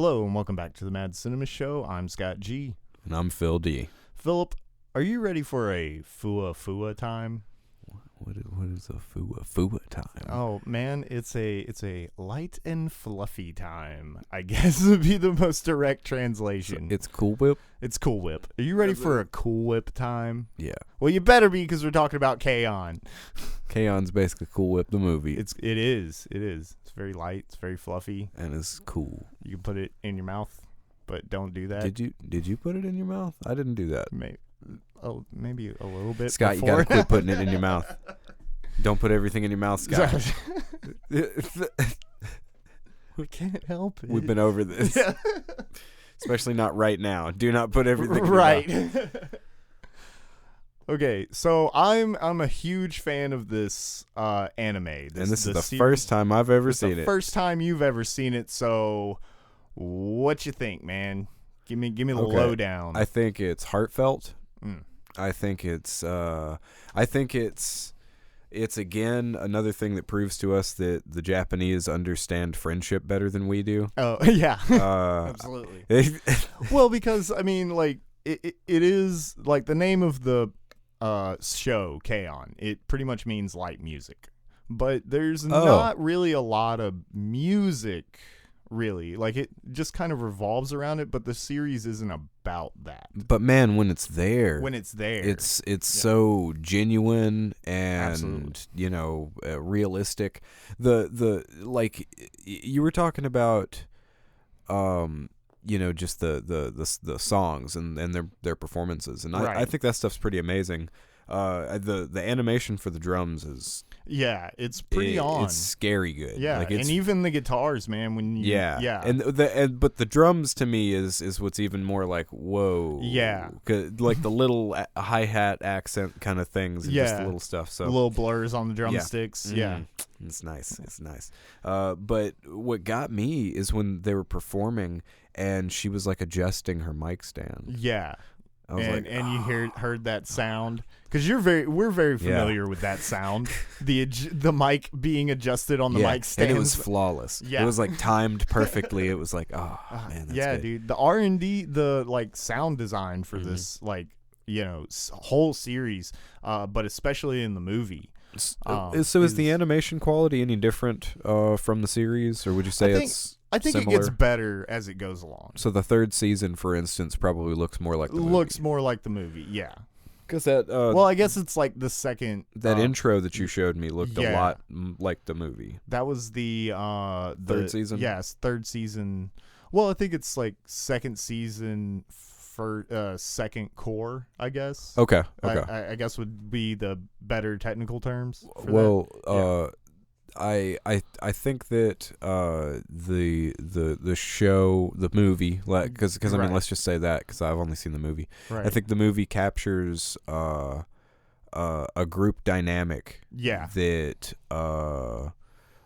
Hello and welcome back to the Mad Cinemists Show. I'm Scott G. And I'm Phil D. Philip, are you ready for a fua time? What is a fua time? Oh man, it's a light and fluffy time, I guess would be the most direct translation. So it's Cool Whip? It's Cool Whip. Are you ready for a Cool Whip time? Yeah. Well, you better be, because we're talking about K-On! K-On's basically Cool Whip the movie. It is. It's very light, it's very fluffy. And it's cool. You can put it in your mouth, but don't do that. Did you put it in your mouth? I didn't do that. Maybe a little bit. Scott, before. you gotta quit putting it in your mouth. Don't put everything in your mouth, Scott. We can't help it. We've been over this. Yeah. Especially not right now. Do not put everything in your right. mouth. Okay, so I'm a huge fan of this anime. This is the first time I've ever seen it. The first time you've ever seen it. So, what you think, man? Give me the lowdown. I think it's heartfelt. Mm. I think it's again another thing that proves to us that the Japanese understand friendship better than we do. Oh yeah, absolutely. Well, because I mean, like it is like the name of the show, K-On! It pretty much means light music, but there's not really a lot of music. Really, like it just kind of revolves around it, but the series isn't about that. But man, when it's there, it's so genuine and absolutely. Realistic. The like you were talking about, just the songs and their performances, and right. I think that stuff's pretty amazing. The animation for the drums is. Yeah, it's pretty on. It's scary good. Yeah, and even the guitars, man. But the drums to me is what's even more like whoa. Yeah, like the little hi-hat accent kind of things. And just the little stuff. So little blurs on the drumsticks. Yeah, it's nice. It's nice. But what got me is when they were performing and she was like adjusting her mic stand. Yeah. And you heard that sound, because we're very familiar with that sound, the mic being adjusted on the mic stand, and it was flawless. It was like timed perfectly. It was like man, that's good. Dude, the R&D, the like sound design for this whole series, but especially in the movie. So is the animation quality any different from the series, or would you say I think similar? It gets better as it goes along. So the third season, for instance, probably looks more like the movie. Looks more like the movie, yeah. Because that well, I guess it's like the second intro that you showed me looked a lot like the movie. That was the third season. Yes, third season. Well, I think it's like second season for second core, I guess. Okay. I guess would be the better technical terms. I think that the show, the movie, because I mean, let's just say that, because I've only seen the movie. Right. I think the movie captures a group dynamic. Yeah. That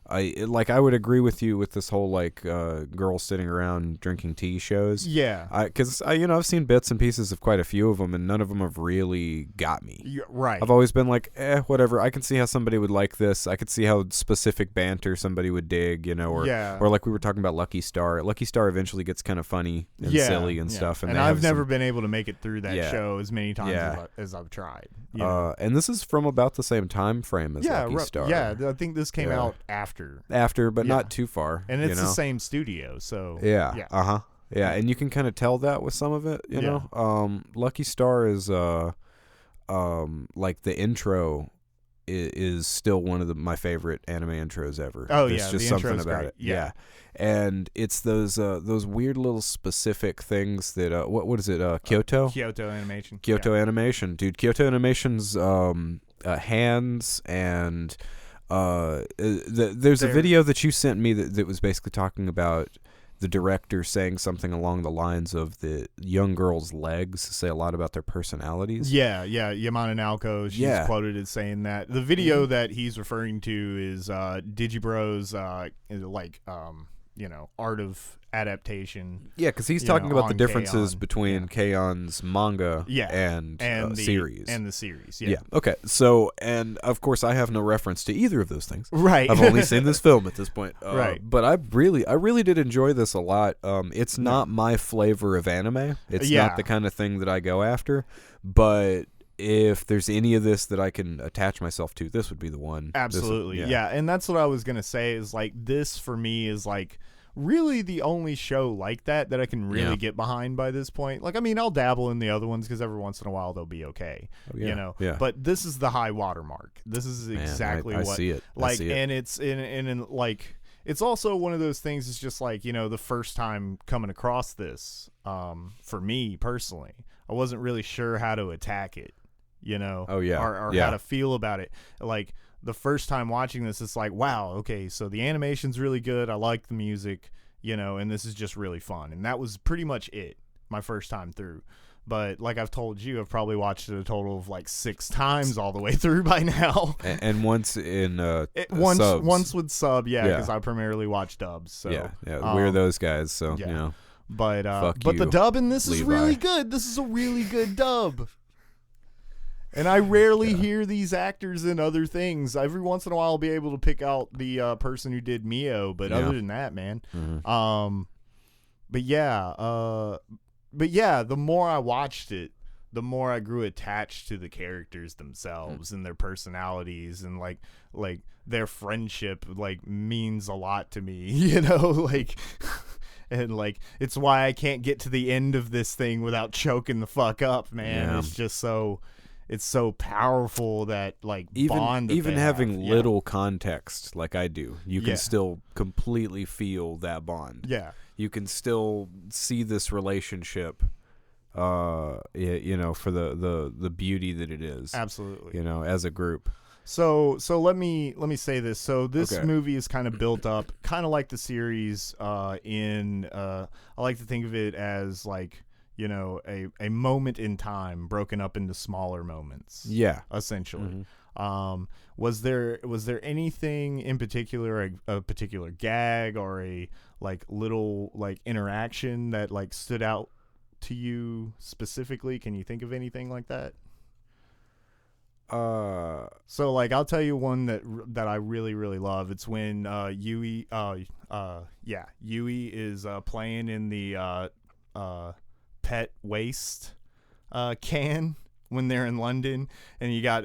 I would agree with you with this whole girls sitting around drinking tea shows. Yeah. Because I've seen bits and pieces of quite a few of them, and none of them have really got me. Right. I've always been like, whatever. I can see how somebody would like this. I could see how specific banter somebody would dig, or like we were talking about Lucky Star. Lucky Star eventually gets kind of funny and silly and stuff. And I've never been able to make it through that show as many times as I've tried. And this is from about the same time frame as Lucky Star. Yeah, I think this came out after, but not too far, and it's the same studio, so and you can kind of tell that with some of it, you know. Lucky Star is like the intro is still one of my favorite anime intros ever. There's just something about it. Yeah. And it's those weird little specific things that what is it? Kyoto Animation. Kyoto Animation, dude. Kyoto Animation's hands and there's a video that you sent me that was basically talking about the director saying something along the lines of the young girls' legs say a lot about their personalities. Yeah, Yamana Naoko, she's quoted as saying that. The video that he's referring to is Digibro's art of adaptation. Yeah, because he's talking about the differences K-On! between K-On's manga and the series. And the series, yeah. Okay, so, and of course I have no reference to either of those things. Right. I've only seen this film at this point. Right. But I really did enjoy this a lot. It's not my flavor of anime. It's not the kind of thing that I go after, but if there's any of this that I can attach myself to, this would be the one. Absolutely. Yeah, and that's what I was going to say is like this for me is like really the only show like that I can really get behind by this point. Like, I mean, I'll dabble in the other ones because every once in a while they'll be okay, Yeah. But this is the high watermark. This is exactly I what see it. Like, I see it. and it's in like it's also one of those things. It's just like the first time coming across this, for me personally, I wasn't really sure how to attack it, or how to feel about it. Like, the first time watching this, it's like, wow, okay, so the animation's really good. I like the music, and this is just really fun. And that was pretty much it my first time through. But like I've told you, I've probably watched it a total of like 6 times all the way through by now. And once in subs. Once with sub, Yeah. because I primarily watch dubs. So yeah, we're those guys. So But you, the dub in this is Levi. really good. This is a really good dub. And I rarely hear these actors in other things. Every once in a while, I'll be able to pick out the person who did Mio, but other than that, man. Mm-hmm. But yeah, the more I watched it, the more I grew attached to the characters themselves and their personalities, and like their friendship like means a lot to me, like. And like, it's why I can't get to the end of this thing without choking the fuck up, man. Yeah. It's just it's so powerful that like bond that even they having have. little context like I do, you can still completely feel that bond. Yeah, you can still see this relationship, for the beauty that it is. Absolutely. As a group. So let me say this. So this movie is kind of built up, kind of like the series. I like to think of it as like, a moment in time broken up into smaller moments. Yeah, essentially. Mm-hmm. Was there anything in particular, a particular gag or a like little like interaction that like stood out to you specifically? Can you think of anything like that? So like I'll tell you one that I really really love. It's when Yui is playing in the pet waste can when they're in London, and you got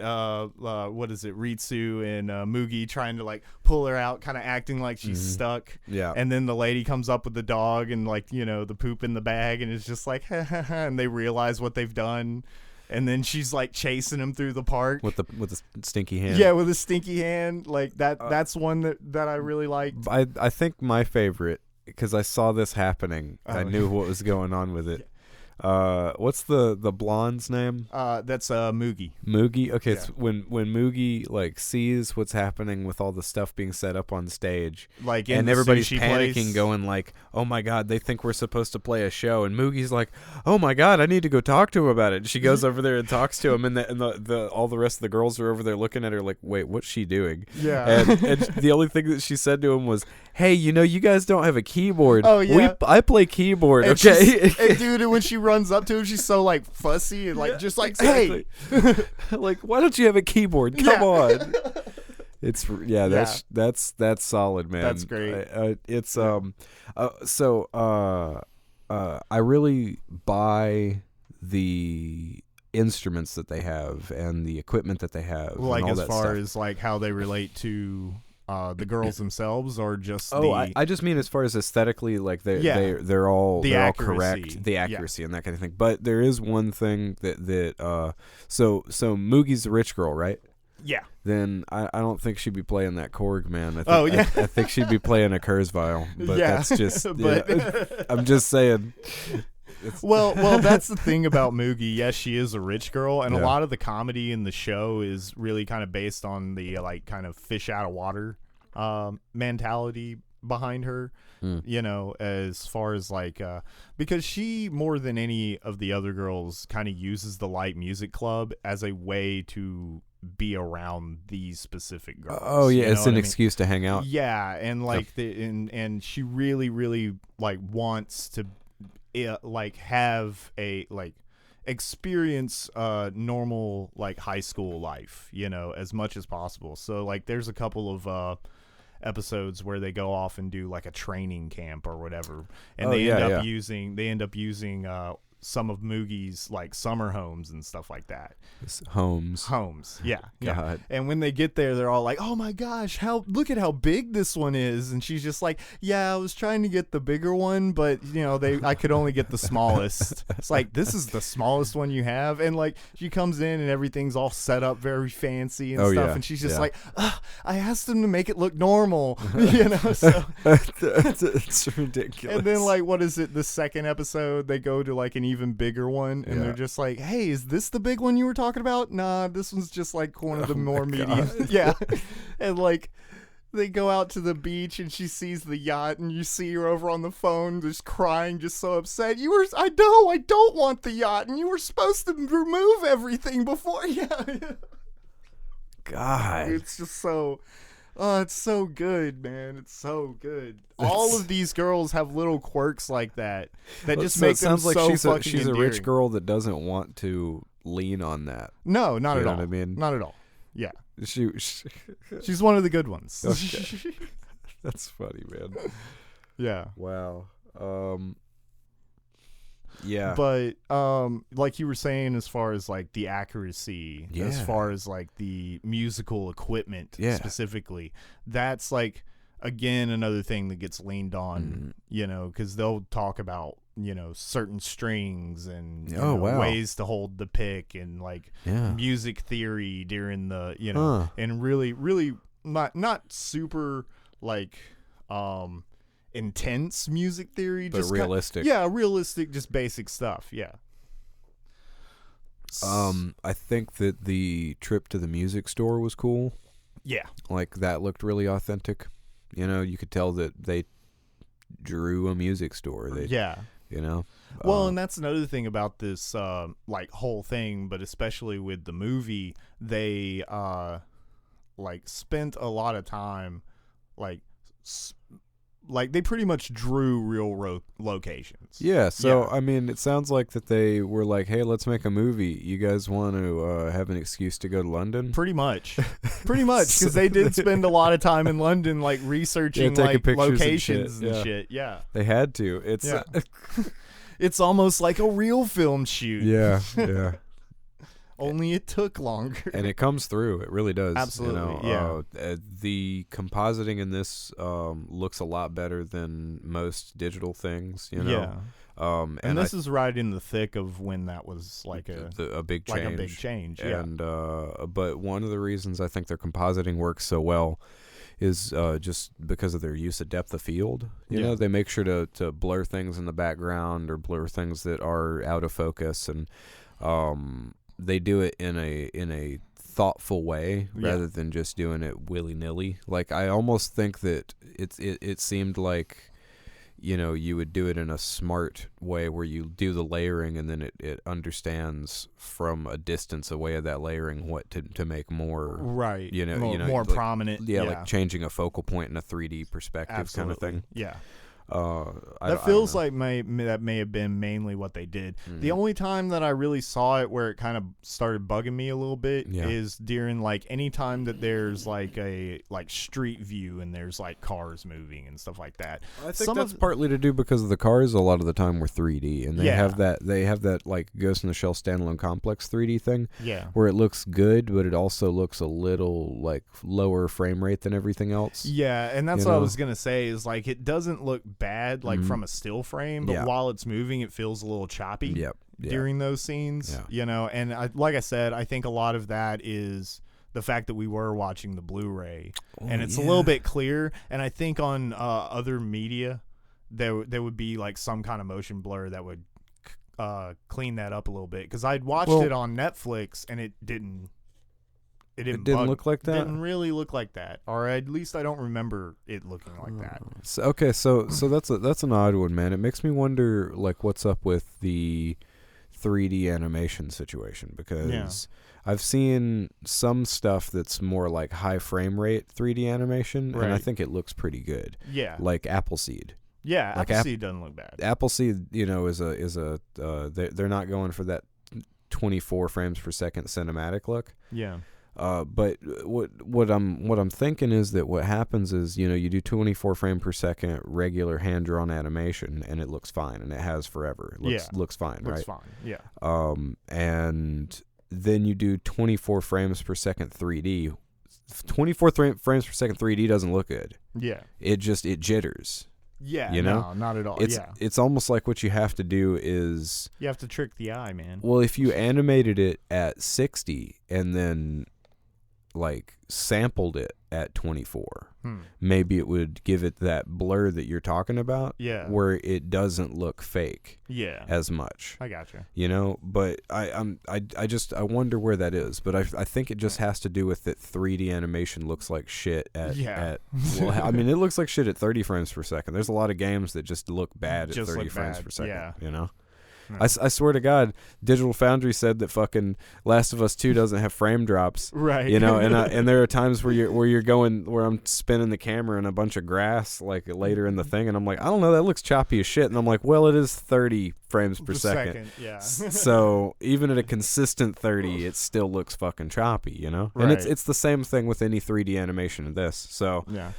what is it, Ritsu and Mugi trying to like pull her out, kind of acting like she's stuck. Yeah. And then the lady comes up with the dog and like the poop in the bag, and it's just like and they realize what they've done. And then she's like chasing him through the park with the stinky hand. Yeah, with a stinky hand. Like that. That's one that I really liked. I think my favorite, because I saw this happening. I knew what was going on with it. What's the blonde's name? That's Mugi. Mugi. Okay, yeah. So when Mugi like sees what's happening with all the stuff being set up on stage, like and everybody's panicking, going like, "Oh my god, they think we're supposed to play a show," and Mugi's like, "Oh my god, I need to go talk to him about it." And she goes over there and talks to him, and the all the rest of the girls are over there looking at her like, "Wait, what's she doing?" Yeah, and the only thing that she said to him was, "Hey, you guys don't have a keyboard. Oh yeah, I play keyboard." And okay, and dude, when she runs up to him, she's so like fussy and like just like, exactly. Hey, like, why don't you have a keyboard? Come on. It's that's solid, man. That's great. I really buy the instruments that they have and the equipment that they have. Like and all as that far stuff. as like how they relate to the girls themselves, or just I just mean as far as aesthetically, like they're all correct, the accuracy and that kind of thing. But there is one thing that so Mugi's the rich girl, right? Yeah. Then I don't think she'd be playing that Korg, man. I think she'd be playing a Kurzweil. But that's just I'm just saying. Well, that's the thing about Mugi. Yes, she is a rich girl, and a lot of the comedy in the show is really kind of based on the like kind of fish out of water mentality behind her. As far as like because she, more than any of the other girls, kind of uses the light music club as a way to be around these specific girls. Oh yeah, it's an excuse to hang out. Yeah, and like and she really like wants to like have a like experience normal like high school life, as much as possible. So like there's a couple of episodes where they go off and do like a training camp or whatever, and they end up using some of Moogie's like summer homes and stuff like that. Homes, yeah. God. And when they get there, they're all like, "Oh my gosh, look at how big this one is!" And she's just like, "Yeah, I was trying to get the bigger one, but I could only get the smallest." It's like, this is the smallest one you have, and like she comes in and everything's all set up very fancy and stuff, and she's just like, "I asked them to make it look normal," So it's ridiculous. And then like, what is it? The second episode, they go to like an even bigger one, and they're just like, "Hey, is this the big one you were talking about?" Nah, this one's just like one of the more medium. Yeah. And like they go out to the beach and she sees the yacht, and you see her over on the phone just crying, just so upset. I don't want the yacht, and you were supposed to remove everything before. God, it's just so it's so good, man. It's so good. All of these girls have little quirks like that just make them so fucking endearing. She's a rich girl that doesn't want to lean on that. No, not at all. What I mean? Not at all. Yeah. She's one of the good ones. Okay. That's funny, man. Yeah. Wow. Yeah. But like you were saying, as far as like the accuracy, as far as like the musical equipment specifically, that's like again another thing that gets leaned on, because they'll talk about certain strings and ways to hold the pick and like music theory during the and really not super like intense music theory, but just realistic. Realistic, just basic stuff. I think that the trip to the music store was cool. Yeah, like that looked really authentic. You could tell that they drew a music store. Well, and that's another thing about this like whole thing, but especially with the movie, they like spent a lot of time like they pretty much drew real locations. Yeah, so I mean, it sounds like that they were like, "Hey, let's make a movie. You guys want to have an excuse to go to London?" Pretty much, because they did spend a lot of time in London, like researching like locations and shit. Yeah, they had to. It's it's almost like a real film shoot. Yeah. Only it took longer. And it comes through. It really does. Absolutely, the compositing in this looks a lot better than most digital things, Yeah. And this is right in the thick of when that was like a big change. Like a big change, yeah. And, but one of the reasons I think their compositing works so well is just because of their use of depth of field. You know, they make sure to blur things in the background or blur things that are out of focus, and they do it in a thoughtful way rather than just doing it willy-nilly. Like I almost think that it seemed like you would do it in a smart way where you do the layering and then it understands from a distance away of that layering what to make more more like, prominent. Like changing a focal point in a 3D perspective kind of thing. Yeah. That feels like that may have been mainly what they did. The only time that I really saw it where it kind of started bugging me a little bit is during like any time that there's like a street view and there's like cars moving and stuff like that. I think that's partly to do because of the cars a lot of the time were 3D, and they have that like Ghost in the Shell standalone complex 3D thing where it looks good, but it also looks a little like lower frame rate than everything else. Yeah, and that's what I was gonna say is like it doesn't look bad like from a still frame, but while it's moving it feels a little choppy during those scenes. And like I said, I think a lot of that is the fact that we were watching the Blu-ray and it's a little bit clear, and I think on other media there would be like some kind of motion blur that would clean that up a little bit, because I'd watched it on Netflix and it didn't look like that. Didn't really look like that, or at least I don't remember it looking like that. So that's an odd one, man. It makes me wonder, like, what's up with the 3D animation situation, because I've seen some stuff that's more like high frame rate 3D animation, and I think it looks pretty good. Yeah. Like Appleseed. Yeah, like Appleseed doesn't look bad. Appleseed, they're not going for that 24 frames per second cinematic look. Yeah. But what I'm thinking is that what happens is, you do 24 frame per second regular hand drawn animation, and it looks fine, and it has forever. Looks fine, right? Looks fine. Yeah. And then you do 24 frames per second 3D. 24 frames per second 3D doesn't look good. Yeah. It jitters. Yeah, no, not at all. It's almost like what you have to do is you have to trick the eye, man. Well, if you animated it at 60 and then like sampled it at 24, maybe it would give it that blur that you're talking about. Yeah, where it doesn't look fake. Yeah, as much. I gotcha. But I wonder where that is. But I think it just has to do with that 3D animation looks like shit at well, I mean, it looks like shit at 30 frames per second. There's a lot of games that just look bad at 30 frames per second. Yeah. I swear to God, Digital Foundry said that fucking Last of Us 2 doesn't have frame drops, right? And there are times where I'm spinning the camera in a bunch of grass like later in the thing, and I'm like, I don't know, that looks choppy as shit, and I'm like, well, it is 30 frames per second. Yeah. So even at a consistent 30, it still looks fucking choppy, Right. And it's the same thing with any 3D animation in this. So yeah.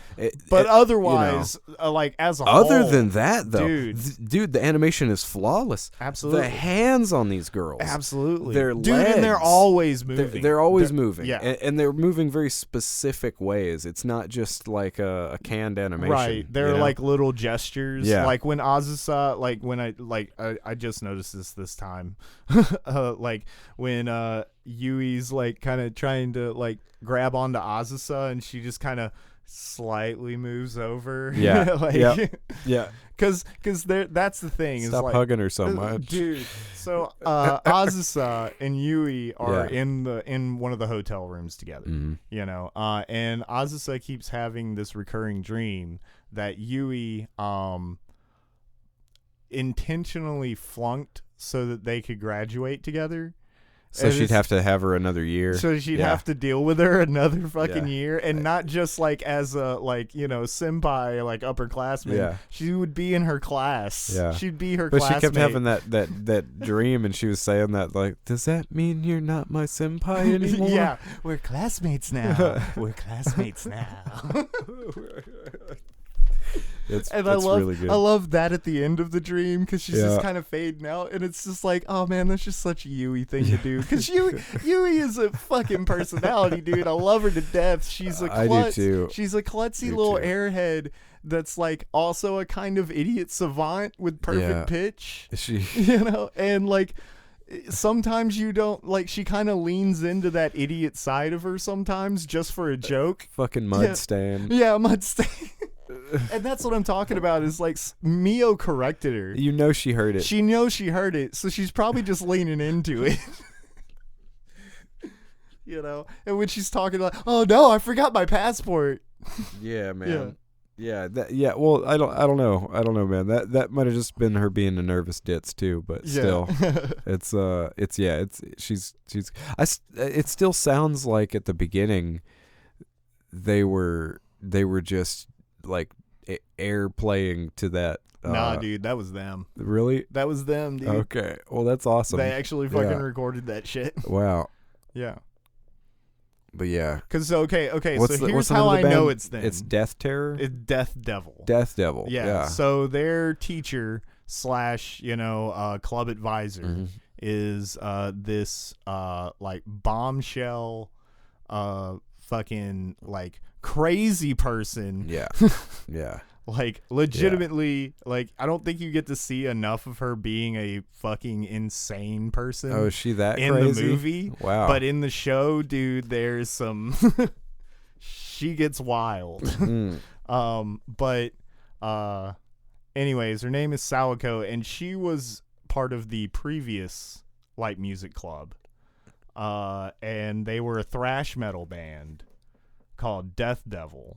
But otherwise, like as a other whole, than that though, dude, the animation is flawless. Absolutely. The hands on these girls. Absolutely. Their legs. And they're always moving. They're always moving. Yeah. And they're moving very specific ways. It's not just like a canned animation. Right. They're like little gestures. Yeah. Like when Azusa, like when I just noticed this time. Like when Yui's like kind of trying to like grab onto Azusa, and she just kind of slightly moves over. Yeah. Like, yeah. Cause that's the thing. Stop is hugging her so much, dude. So Azusa and Yui are in one of the hotel rooms together. Mm-hmm. And Azusa keeps having this recurring dream that Yui intentionally flunked so that they could graduate together. So she'd have to have her another year. So she'd have to deal with her another fucking year, and not just like as a senpai, like upperclassman. Yeah. She would be in her class. Yeah. She'd be her But classmate. she kept having that dream, and she was saying that like, does that mean you're not my senpai anymore? Yeah, we're classmates now. We're classmates now. I love that at the end of the dream, because she's just kind of fading out, and it's just like, oh man, that's just such a Yui thing to do, because Yui is a fucking personality, dude. I love her to death. She's a klutz. I do too. She's a klutzy little airhead that's like also a kind of idiot savant with perfect pitch. And like sometimes you don't like, she kind of leans into that idiot side of her sometimes just for a joke. Fucking mud stand. Yeah, mud stand. And that's what I'm talking about, is like Mio corrected her. She heard it. She knows she heard it, so she's probably just leaning into it. And when she's talking like, oh no, I forgot my passport. Yeah, man. Yeah. Well, I don't know, man. That might have just been her being a nervous ditz too, but still, it still sounds like at the beginning they were just like air playing to that. Nah, dude, that was them. Really? That was them, dude. Okay. Well, that's awesome. They actually fucking recorded that shit. Wow. Yeah. But yeah. Because, so here's how I know it's them. It's Death Terror? It's Death Devil. Death Devil. Yeah. So their teacher / club advisor is this like bombshell fucking like crazy person. Yeah. Yeah. Like legitimately, like I don't think you get to see enough of her being a fucking insane person. Oh, is she that in crazy? The movie? Wow. But in the show, dude, there's some she gets wild. But anyways, her name is Sawako, and she was part of the previous light music club. And they were a thrash metal band called Death Devil.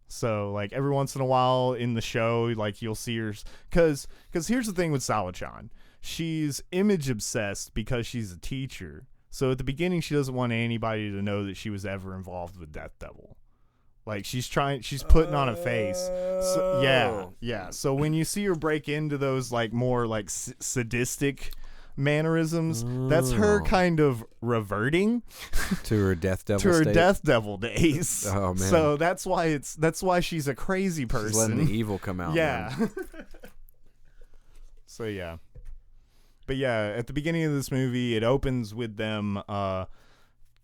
So, like, every once in a while in the show, like, you'll see her... Because here's the thing with Sawa-chan. She's image obsessed because she's a teacher. So at the beginning, she doesn't want anybody to know that she was ever involved with Death Devil. Like, she's putting on a face. So, yeah. So when you see her break into those, like, more, like, sadistic mannerisms, that's her kind of reverting to her Death Devil to her state. Death Devil days. Oh, man. So that's why she's a crazy person. She's letting the evil come out. Yeah. So, yeah. But yeah, at the beginning of this movie, it opens with them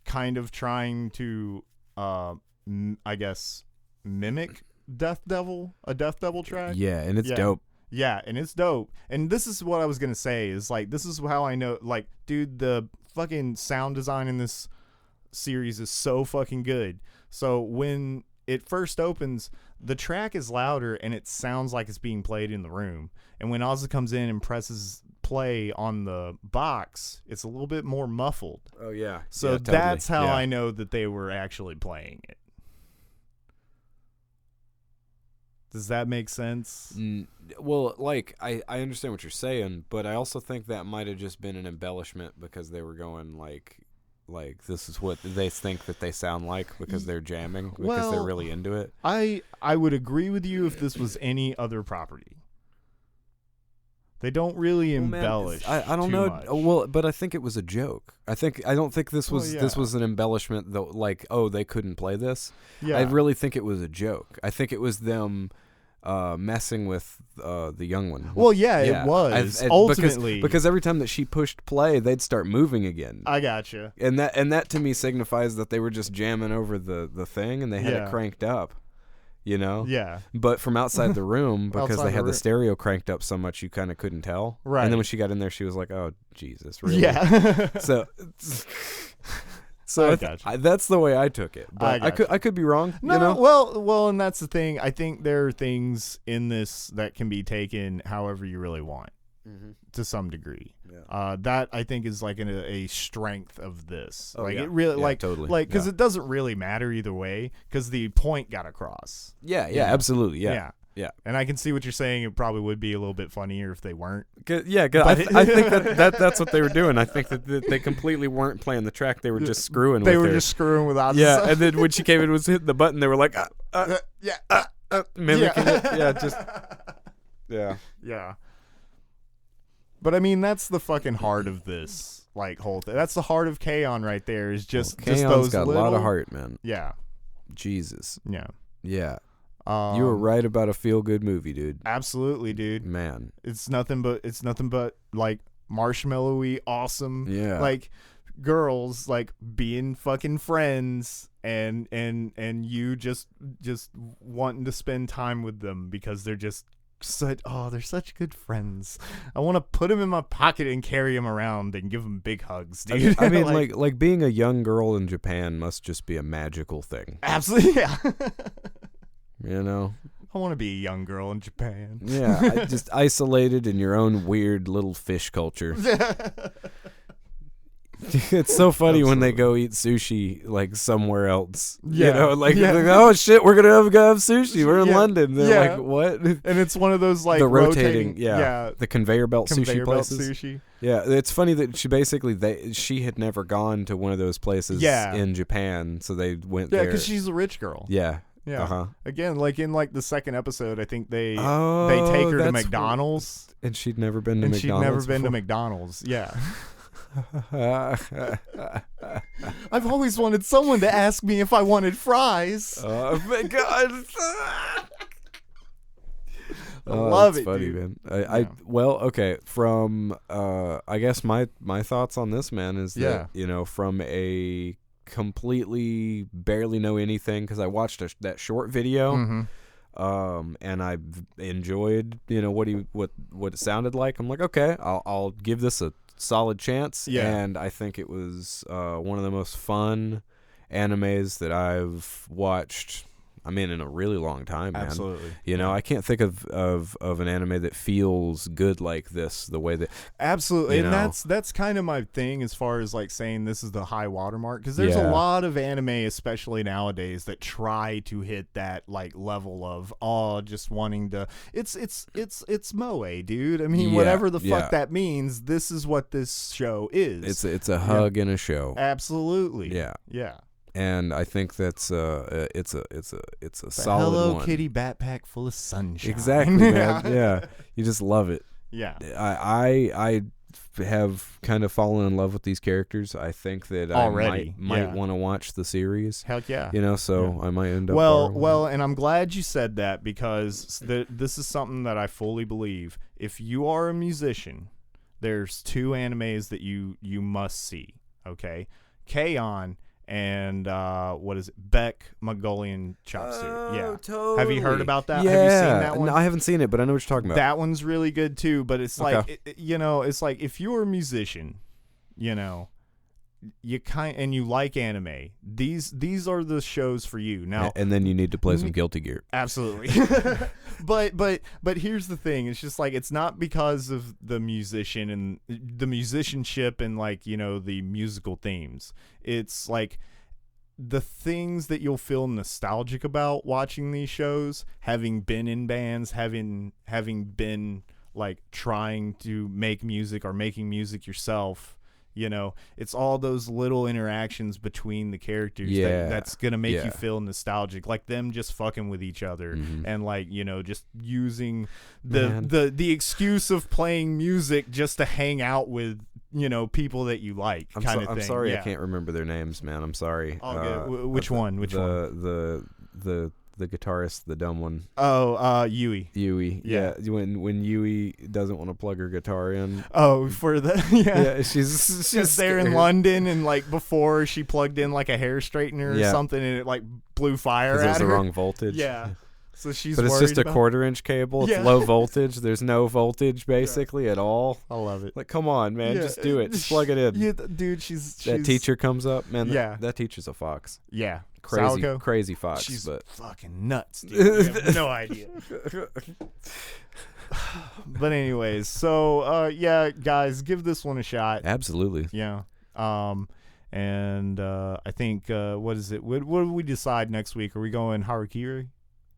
kind of trying to, I guess, mimic a Death Devil track. Yeah, and it's dope. Yeah, and it's dope. And this is what I was going to say is, like, this is how I know, like, dude, the fucking sound design in this series is so fucking good. So when it first opens, the track is louder and it sounds like it's being played in the room. And when Ozzy comes in and presses play on the box, it's a little bit more muffled. Oh yeah. So yeah, totally. that's how I know that they were actually playing it. Does that make sense? Well, like, I understand what you're saying, but I also think that might have just been an embellishment because they were going like this is what they think that they sound like because they're jamming, because they're really into it. I would agree with you if this was any other property. They don't really embellish. I don't know. Much. Well, but I think it was a joke. I don't think this was this was an embellishment though. Like, oh, they couldn't play this. Yeah. I really think it was a joke. I think it was them messing with the young one. Well, yeah. It was ultimately because every time that she pushed play, they'd start moving again. I gotcha. And that to me signifies that they were just jamming over the thing and they had it cranked up. You know? Yeah. But from outside the room, because they had the stereo cranked up so much, you kind of couldn't tell. Right. And then when she got in there, she was like, oh, Jesus, really? Yeah. So that's the way I took it. But I could be wrong. No, you know? Well, and that's the thing. I think there are things in this that can be taken however you really want. Mm-hmm. To some degree, that I think is like a strength of this. It really totally. Because it doesn't really matter either way because the point got across. Yeah, absolutely, yeah. And I can see what you're saying. It probably would be a little bit funnier if they weren't. I think that's what they were doing. I think that they completely weren't playing the track. They were just screwing. They were just screwing with us. Yeah, and then when she came in and was hitting the button, they were like, mimicking it. Yeah. But I mean, that's the fucking heart of this, like, whole thing. That's the heart of K-On! Right there. Is just those got little... a lot of heart, man. Yeah. Jesus. Yeah. Yeah. You were right about a feel-good movie, dude. Absolutely, dude. Man, it's nothing but like marshmallowy, awesome. Yeah. Like girls like being fucking friends and you just wanting to spend time with them because they're just. They're such good friends. I want to put them in my pocket and carry them around and give them big hugs, dude. I mean, like being a young girl in Japan must just be a magical thing. Absolutely, yeah. You know? I want to be a young girl in Japan. Yeah, just isolated in your own weird little fish culture. It's so funny when they go eat sushi like somewhere else. Yeah. You know, like oh shit, we're gonna have sushi. We're in London. They're like, what? And it's one of those like the rotating the conveyor belt sushi places. Sushi. Yeah, it's funny that she had never gone to one of those places in Japan, so they went there. Yeah, because she's a rich girl. Yeah. Yeah. Uh-huh. Again, like in like the second episode, I think they take her to McDonald's, and she'd never been to McDonald's. Yeah. I've always wanted someone to ask me if I wanted fries. Oh my god. I love it, funny, dude. Man. Okay. From I guess my thoughts on this, man, is that from a completely barely know anything because I watched that short video, and I enjoyed what it sounded like. I'm like, okay, I'll give this a solid chance, and I think it was one of the most fun animes that I've watched I mean, in a really long time, man. Absolutely. You know, I can't think of an anime that feels good like this, the way that... Absolutely. And that's kind of my thing as far as like saying this is the high watermark, because there's a lot of anime, especially nowadays, that try to hit that like level of just wanting to... It's moe, dude. I mean, whatever the fuck that means, this is what this show is. It's a hug in a show. Absolutely. Yeah. And I think that's it's a solid Hello one. Kitty backpack full of sunshine. Exactly, man. Yeah, you just love it. Yeah, I have kind of fallen in love with these characters. I think that already I might want to watch the series. Heck yeah. You know, so I might end up. Well, and I'm glad you said that, because this is something that I fully believe. If you are a musician, there's 2 animes that you must see. Okay, K-On! And what is it? Beck Mongolian Chop Suey. Totally. Have you heard about that? Yeah. Have you seen that one? No, I haven't seen it, but I know what you're talking about. That one's really good too. But it's like it's like if you're a musician, you know, and you like anime, these are the shows for you. Now, and then you need to play some Guilty Gear. Absolutely. but here's the thing. It's just like, it's not because of the musician and the musicianship and like, you know, the musical themes. It's like the things that you'll feel nostalgic about watching these shows, having been in bands, having been like trying to make music or making music yourself. You know, it's all those little interactions between the characters that's gonna make you feel nostalgic, like them just fucking with each other, and like, you know, just using the excuse of playing music just to hang out with, you know, people that you like. I'm sorry, I can't remember their names, man. I'm sorry. Which one? The guitarist, the dumb one. Oh, Yui. Yeah. When Yui doesn't want to plug her guitar in. Oh, for the she's there in London, and like before she plugged in like a hair straightener or something, and it like blew fire at her. It was the wrong voltage. Yeah. So she's But it's just a 1/4-inch cable. It's low voltage. There's no voltage basically at all. I love it. Like, come on, man, just do it. Just plug it in. Yeah, dude, she's that teacher comes up, man. That teacher's a fox. Yeah. Crazy fox. She's but fucking nuts, dude. You have no idea. But anyways, so guys, give this one a shot. Absolutely. Yeah. And I think what is it? What do we decide next week? Are we going Harakiri?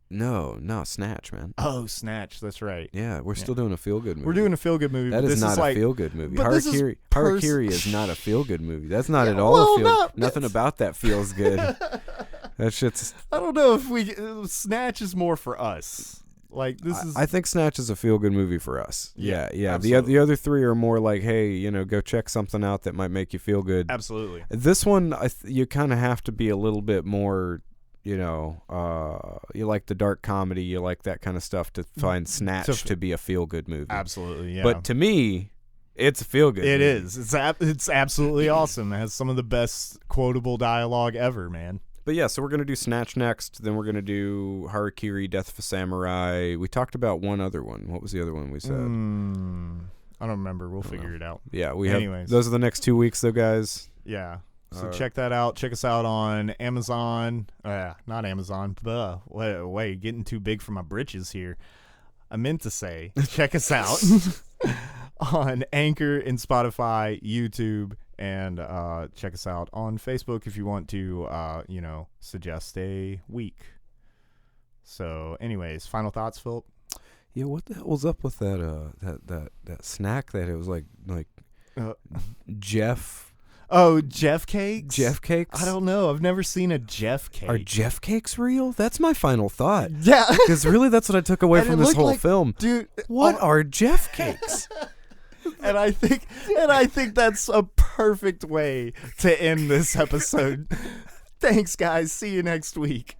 No, Snatch, man. Oh, Snatch, that's right. Yeah, we're still doing a feel-good movie. We're doing a feel-good movie. That is not a feel-good movie. Harakiri is not a feel-good movie. That's not at all a feel. Nothing about that feels good. That shit's... I don't know if Snatch is more for us. Like, this is... I think Snatch is a feel-good movie for us. Yeah. The other 3 are more like, hey, you know, go check something out that might make you feel good. Absolutely. This one, you kind of have to be a little bit more... You know, you like the dark comedy, you like that kind of stuff to find Snatch to be a feel-good movie. Absolutely, yeah. But to me, it's a feel-good movie. It is. It's absolutely awesome. It has some of the best quotable dialogue ever, man. But yeah, so we're going to do Snatch next. Then we're going to do Harakiri, Death of a Samurai. We talked about one other one. What was the other one we said? I don't remember. We'll figure it out. Yeah, anyways. Those are the next 2 weeks, though, guys. Yeah. So check that out. Check us out on Amazon. Not Amazon. Wait, getting too big for my britches here. I meant to say, check us out on Anchor and Spotify, YouTube, and check us out on Facebook if you want to, suggest a week. So, anyways, final thoughts, Philip? Yeah, what the hell was up with that snack that it was like Jeff? Oh, Jeff cakes? Jeff cakes? I don't know. I've never seen a Jeff cake. Are Jeff cakes real? That's my final thought. Yeah. Because really, that's what I took away from this whole film. Dude, what are Jeff cakes? And I think that's a perfect way to end this episode. Thanks, guys. See you next week.